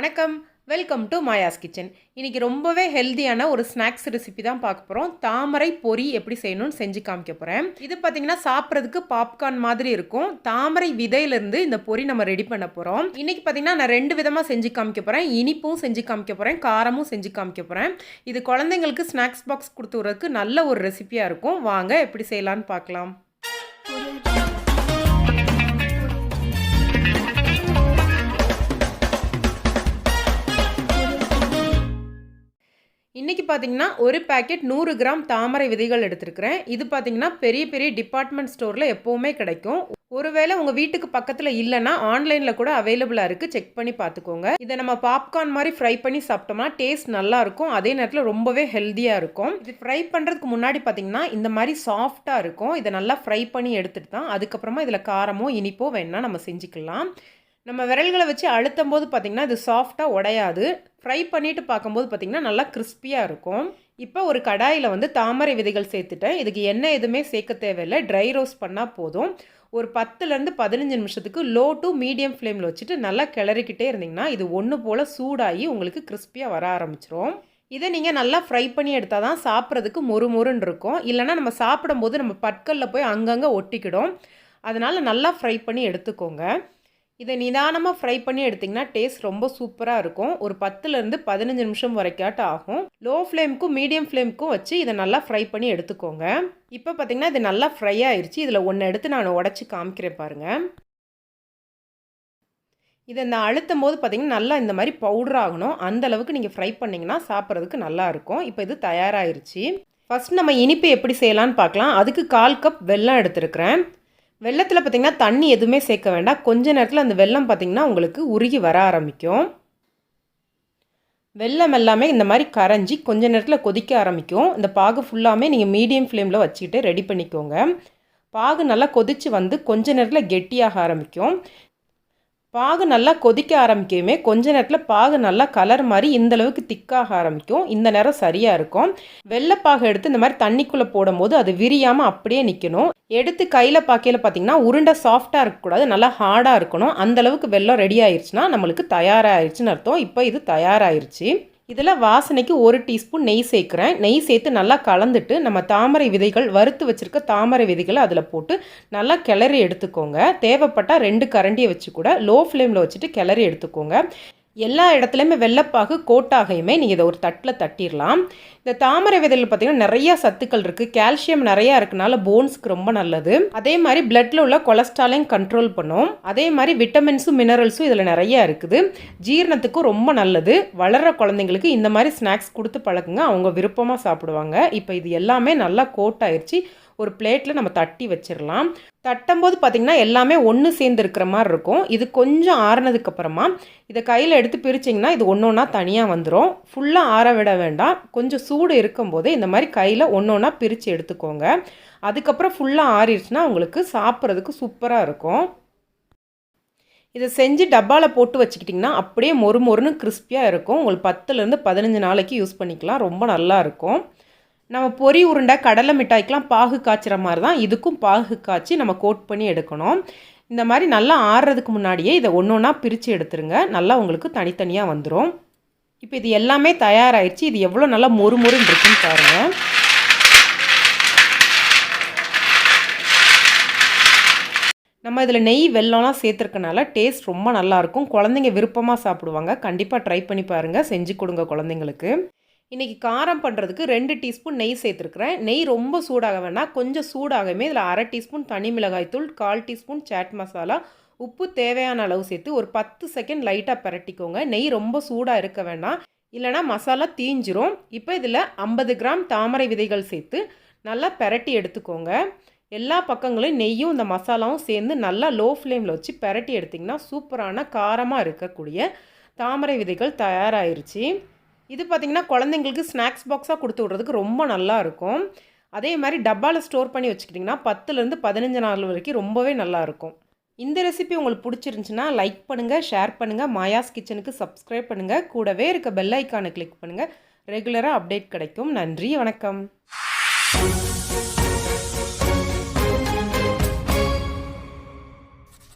வணக்கம், welcome to Maya's kitchen. இன்றைக்கி ரொம்பவே ஹெல்த்தியான ஒரு ஸ்நாக்ஸ் ரெசிபி தான் பார்க்க போகிறோம். தாமரை பொரி எப்படி செய்யணும்னு செஞ்சு காமிக்க போகிறேன். இது பார்த்திங்கன்னா சாப்பிட்றதுக்கு பாப்கார்ன் மாதிரி இருக்கும். தாமரை விதையிலேருந்து இந்த பொரி நம்ம ரெடி பண்ண போகிறோம். இன்றைக்கி பார்த்திங்கன்னா நான் 2 விதமாக செஞ்சு காமிக்க போகிறேன். இனிப்பும் செஞ்சு காமிக்க போகிறேன், காரமும் செஞ்சு காமிக்க போகிறேன். இது குழந்தைங்களுக்கு ஸ்நாக்ஸ் பாக்ஸ் கொடுத்து விட்றதுக்கு நல்ல ஒரு ரெசிபியாக இருக்கும். வாங்க எப்படி செய்யலான்னு பார்க்கலாம். இன்றைக்கி பார்த்திங்கன்னா ஒரு பேக்கெட் 100 கிராம் தாமரை விதைகள் எடுத்துருக்கிறேன். இது பார்த்திங்கன்னா பெரிய பெரிய டிபார்ட்மெண்ட் ஸ்டோரில் எப்போவுமே கிடைக்கும். ஒருவேளை உங்கள் வீட்டுக்கு பக்கத்தில் இல்லைன்னா ஆன்லைனில் கூட அவைலபிளாக இருக்குது, செக் பண்ணி பார்த்துக்கோங்க. இதை நம்ம பாப்கார்ன் மாதிரி ஃப்ரை பண்ணி சாப்பிட்டோம்னா டேஸ்ட் நல்லாயிருக்கும், அதே நேரத்தில் ரொம்பவே ஹெல்த்தியாக இருக்கும். இது ஃப்ரை பண்ணுறதுக்கு முன்னாடி பார்த்திங்கன்னா இந்த மாதிரி சாஃப்டாக இருக்கும். இதை நல்லா ஃப்ரை பண்ணி எடுத்துகிட்டு தான் அதுக்கப்புறமா இதில் காரமோ இனிப்போ வேணால் நம்ம செஞ்சுக்கலாம். நம்ம விரல்களை வச்சு அழுத்தும் போது பார்த்திங்கன்னா இது சாஃப்டாக உடையாது. ஃப்ரை பண்ணிவிட்டு பார்க்கும்போது பார்த்திங்கன்னா நல்லா கிறிஸ்பியாக இருக்கும். இப்போ ஒரு கடாயில் வந்து தாமரை விதைகள் சேர்த்துட்டேன். இதுக்கு எண்ணெய் எதுவுமே சேர்க்க தேவையில்லை, ட்ரை ரோஸ்ட் பண்ணால் போதும். ஒரு 10லேருந்து 15 நிமிஷத்துக்கு லோ டு மீடியம் ஃப்ளேமில் வச்சுட்டு நல்லா கிளறிக்கிட்டே இருந்திங்கன்னா இது ஒன்று போல் சூடாகி உங்களுக்கு கிறிஸ்பியாக வர ஆரம்பிச்சிரும். இதை நீங்கள் நல்லா ஃப்ரை பண்ணி எடுத்தால் தான் சாப்பிட்றதுக்கு மொறுன்னு இருக்கும். இல்லைனா நம்ம சாப்பிடும்போது நம்ம பற்களில் போய் அங்கங்கே ஒட்டிக்கிடும். அதனால் நல்லா ஃப்ரை பண்ணி எடுத்துக்கோங்க. இதை நிதானமாக ஃப்ரை பண்ணி எடுத்திங்கன்னா டேஸ்ட் ரொம்ப சூப்பராக இருக்கும். ஒரு 10லேருந்து 15 நிமிஷம் வரைக்காட்டும் ஆகும். லோ ஃப்ளேமுக்கும் மீடியம் ஃப்ளேமுக்கும் வச்சு இதை நல்லா ஃப்ரை பண்ணி எடுத்துக்கோங்க. இப்போ பார்த்திங்கன்னா இது நல்லா ஃப்ரை ஆயிடுச்சு. இதில் ஒன்று எடுத்து நான் உடச்சி காமிக்கிறேன் பாருங்கள். இதை நான் அழுத்தும் போது பார்த்திங்கன்னா நல்லா இந்த மாதிரி பவுடர் ஆகணும். அந்தளவுக்கு நீங்கள் ஃப்ரை பண்ணிங்கன்னா சாப்பிட்றதுக்கு நல்லாயிருக்கும். இப்போ இது தயாராகிருச்சு. ஃபஸ்ட் நம்ம இனிப்பு எப்படி செய்யலான்னு பார்க்கலாம். அதுக்கு 1/4 கப் வெல்லம் எடுத்துருக்கிறேன். வெல்லத்தில் பார்த்திங்கன்னா தண்ணி எதுவுமே சேர்க்க வேண்டாம். கொஞ்ச நேரத்தில் அந்த வெல்லம் பார்த்திங்கன்னா உங்களுக்கு உருகி வர ஆரம்பிக்கும். வெல்லம் எல்லாமே இந்த மாதிரி கரைஞ்சி கொஞ்ச நேரத்தில் கொதிக்க ஆரம்பிக்கும். இந்த பாகு ஃபுல்லாமே நீங்கள் மீடியம் ஃப்ளேமில் வச்சுக்கிட்டு ரெடி பண்ணிக்கோங்க. பாகு நல்லா கொதித்து வந்து கொஞ்ச நேரத்தில் கெட்டியாக ஆரம்பிக்கும். பாகு நல்லா கொதிக்க ஆரம்பிக்கவுமே கொஞ்ச நேரத்தில் பாகு நல்லா கலர் மாதிரி இந்தளவுக்கு திக்காக ஆரம்பிக்கும். இந்த நேரம் சரியாக இருக்கும். வெள்ளைப்பாகு எடுத்து இந்த மாதிரி தண்ணிக்குள்ளே போடும்போது அது விரியாமல் அப்படியே நிற்கணும். எடுத்து கையில் பார்க்கையில் பார்த்திங்கன்னா உருண்டை சாஃப்டாக இருக்கக்கூடாது, நல்லா ஹார்டாக இருக்கணும். அந்தளவுக்கு வெல்லம் ரெடி ஆயிடுச்சுன்னா நம்மளுக்கு தயாராகிடுச்சுன்னு அர்த்தம். இப்போ இது தயாராகிருச்சு. இதில் வாசனைக்கு 1 டீஸ்பூன் நெய் சேர்க்குறேன். நெய் சேர்த்து நல்லா கலந்துட்டு நம்ம தாமரை விதைகள் வறுத்து வச்சுருக்க தாமரை விதைகளை அதில் போட்டு நல்லா கிளறி எடுத்துக்கோங்க. தேவைப்பட்டால் 2 கரண்டியை வச்சு கூட லோ ஃப்ளேமில் வச்சுட்டு கிளறி எடுத்துக்கோங்க. எல்லா இடத்துலையுமே வெள்ளைப்பாகு கோட்டாகையுமே நீங்கள் இதை ஒரு தட்டில் தட்டிடலாம். இந்த தாமரை விதையில் பார்த்திங்கன்னா நிறையா சத்துக்கள் இருக்குது. கால்சியம் நிறையா இருக்கனால போன்ஸுக்கு ரொம்ப நல்லது. அதே மாதிரி பிளட்டில் உள்ள கொலஸ்ட்ராலையும் கண்ட்ரோல் பண்ணும். அதே மாதிரி விட்டமின்ஸும் மினரல்ஸும் இதில் நிறையா இருக்குது. ஜீரணத்துக்கும் ரொம்ப நல்லது. வளர்கிற குழந்தைங்களுக்கு இந்த மாதிரி ஸ்நாக்ஸ் கொடுத்து பழக்குங்க, அவங்க விருப்பமாக சாப்பிடுவாங்க. இப்போ இது எல்லாமே நல்லா கோட் ஆயிடுச்சு. ஒரு பிளேட்டில் நம்ம தட்டி வச்சிடலாம். தட்டும்போது பார்த்திங்கன்னா எல்லாமே ஒன்று சேர்ந்து இருக்கிற மாதிரி இருக்கும். இது கொஞ்சம் ஆறுனதுக்கப்புறமா இதை கையில் எடுத்து பிரிச்சிங்கன்னா இது ஒன்று ஒன்றா தனியாக வந்துடும். ஃபுல்லாக ஆற விட வேண்டாம். கொஞ்சம் சூடு இருக்கும்போது இந்த மாதிரி கையில் ஒன்று ஒன்றா பிரித்து எடுத்துக்கோங்க. அதுக்கப்புறம் ஃபுல்லாக ஆறிடுச்சுன்னா உங்களுக்கு சாப்பிட்றதுக்கு சூப்பராக இருக்கும். இதை செஞ்சு டப்பாவில் போட்டு வச்சுக்கிட்டிங்கன்னா அப்படியே மொறுன்னு கிறிஸ்பியாக இருக்கும். உங்களுக்கு 10லேருந்து 15 நாளைக்கு யூஸ் பண்ணிக்கலாம். ரொம்ப நல்லாயிருக்கும். நம்ம பொரி உருண்டை கடலை மிட்டாய்க்கெலாம் பாகு காய்ச்சிற மாதிரி தான் இதுக்கும் பாகு காய்ச்சி நம்ம கோட் பண்ணி எடுக்கணும். இந்த மாதிரி நல்லா ஆறுறதுக்கு முன்னாடியே இதை ஒன்று ஒன்றா பிரித்து எடுத்துருங்க. நல்லா உங்களுக்கு தனித்தனியாக வந்துடும். இப்போ இது எல்லாமே தயாராகிடுச்சு. இது எவ்வளோ நல்லா மொறுன்னு இருக்குன்னு பாருங்கள். நம்ம இதில் நெய் வெல்லம்லாம் சேர்த்துருக்கனால டேஸ்ட் ரொம்ப நல்லாயிருக்கும். குழந்தைங்க விருப்பமாக சாப்பிடுவாங்க. கண்டிப்பாக ட்ரை பண்ணி பாருங்கள், செஞ்சு கொடுங்க குழந்தைங்களுக்கு. இன்றைக்கி காரம் பண்ணுறதுக்கு 2 டீஸ்பூன் நெய் சேர்த்துருக்குறேன். நெய் ரொம்ப சூடாக வேணாம், கொஞ்சம் சூடாகவே இதில் 1/2 டீஸ்பூன் தனி மிளகாய்த்தூள், 1/4 டீஸ்பூன் சாட் மசாலா, உப்பு தேவையான அளவு சேர்த்து ஒரு 10 செகண்ட் லைட்டாக பரட்டிக்கோங்க. நெய் ரொம்ப சூடாக இருக்க வேண்டாம், இல்லைனா மசாலா தீஞ்சிரும். இப்போ இதில் 50 கிராம் தாமரை விதைகள் சேர்த்து நல்லா பரட்டி எடுத்துக்கோங்க. எல்லா பக்கங்களையும் நெய்யும் இந்த மசாலாவும் சேர்ந்து நல்லா லோ ஃப்ளேமில் வச்சு பரட்டி எடுத்திங்கன்னா சூப்பரான காரமாக இருக்கக்கூடிய தாமரை விதைகள் தயாராகிருச்சு. இது பார்த்திங்கன்னா குழந்தைங்களுக்கு ஸ்நாக்ஸ் பாக்ஸாக கொடுத்து விட்றதுக்கு ரொம்ப நல்லா இருக்கும். அதே மாதிரி டப்பாவில் ஸ்டோர் பண்ணி வச்சுக்கிட்டிங்கன்னா 10லேருந்து 15 நாள் வரைக்கும் ரொம்பவே நல்லாயிருக்கும். இந்த ரெசிபி உங்களுக்கு பிடிச்சிருந்துச்சுன்னா லைக் பண்ணுங்கள், ஷேர் பண்ணுங்கள், மாயாஸ் கிச்சனுக்கு சப்ஸ்கிரைப் பண்ணுங்கள். கூடவே இருக்க பெல் ஐக்கானை கிளிக் பண்ணுங்கள். ரெகுலராக அப்டேட் கிடைக்கும். நன்றி, வணக்கம்.